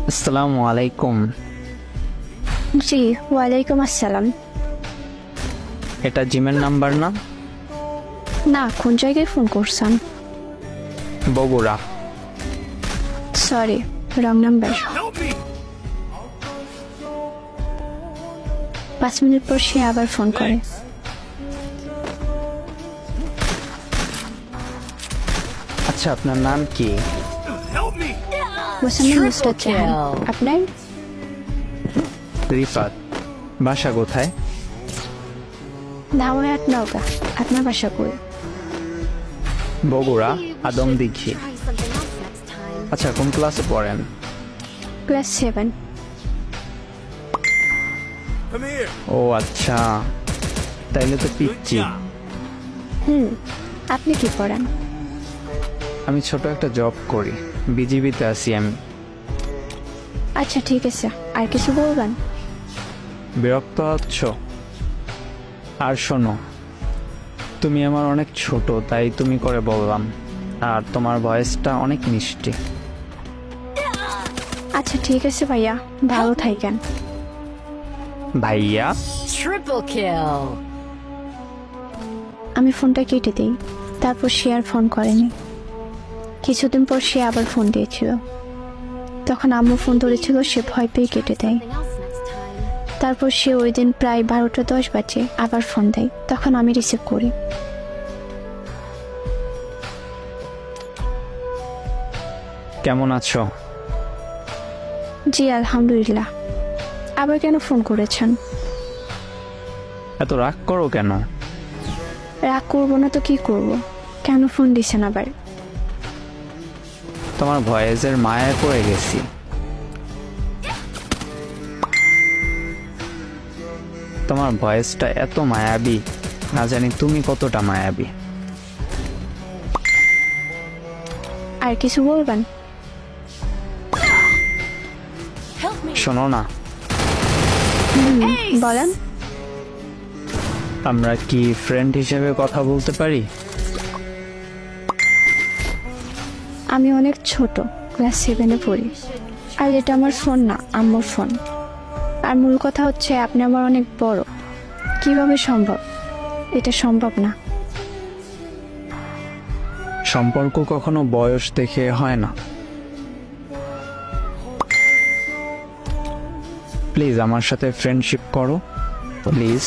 আসসালামু আলাইকুম। জি, ওয়ালাইকুম আসসালাম। এটা জিমের নাম্বার না? না, কোন জায়গায় ফোন করছেন? Bogura. Sorry, wrong number. 5 minute পর সে আবার ফোন করে। আচ্ছা, আপনার নাম কি? মোসাম্মেদ নুসরাত জাহান। আপনার? রিফাত। বাসা কোথায়? ধাওয়াত নওগাঁ। আপনার বাসা কই? বগুড়া, আদমদিঘি। আচ্ছা, কোন ক্লাসে পড়েন? ক্লাস 7। ও আচ্ছা, তাইলে তো পিচ্ছি। আপনি কি পড়েন? আমি ছোট একটা জব করি, বিজিবিতে আছি আমি। আচ্ছা ঠিক আছে, আর কিছু বলবেন? বিরক্ত হচ্ছ? আর শোনো, তুমি আমার অনেক ছোট, তাই তুমি করে বললাম। আর তোমার ভয়েসটা অনেক মিষ্টি। আচ্ছা ঠিক আছে ভাইয়া, ভালো থাকেন। ভাইয়া? Triple kill. আমি ফোনটা কেটে দিই, তারপর সে আর ফোন করেনি। কিছুদিন পর সে আবার ফোন দিয়েছিল, তখন আম্মু ফোন ধরেছিল, সে ভয় পেয়ে কেটে দেয়। Something else next time. তারপর সে ওই দিন প্রায় 12টা 10 বাজে আবার ফোন দেয়, তখন আমি রিসিভ করি। কেমন আছো? জি আলহামদুলিল্লাহ। আবার কেন ফোন করেছেন? এত রাগ করো কেন? রাগ করবো না তো কি করব? কেন ফোন দিছেন আবার? তোমার ভয়েসের মায়ায় পড়ে গেছি। তোমার ভয়েসটা এত মায়াবী, না জানি তুমি কতটা মায়াবী। আর কিছু বলবেন? শোনো না, বলেন। আমরা কি ফ্রেন্ড হিসেবে কথা বলতে পারি? আমি অনেক ছোট, ক্লাস 7-এ পড়ি। আর এটা আমার ফোন না, আম্মুর ফোন। আর মূল কথা হচ্ছে আপনি আমার অনেক বড়। কিভাবে সম্ভব? এটা সম্ভব না। সম্পর্ক কখনো বয়স দেখে হয় না। প্লিজ আমার সাথে ফ্রেন্ডশিপ করো, প্লিজ।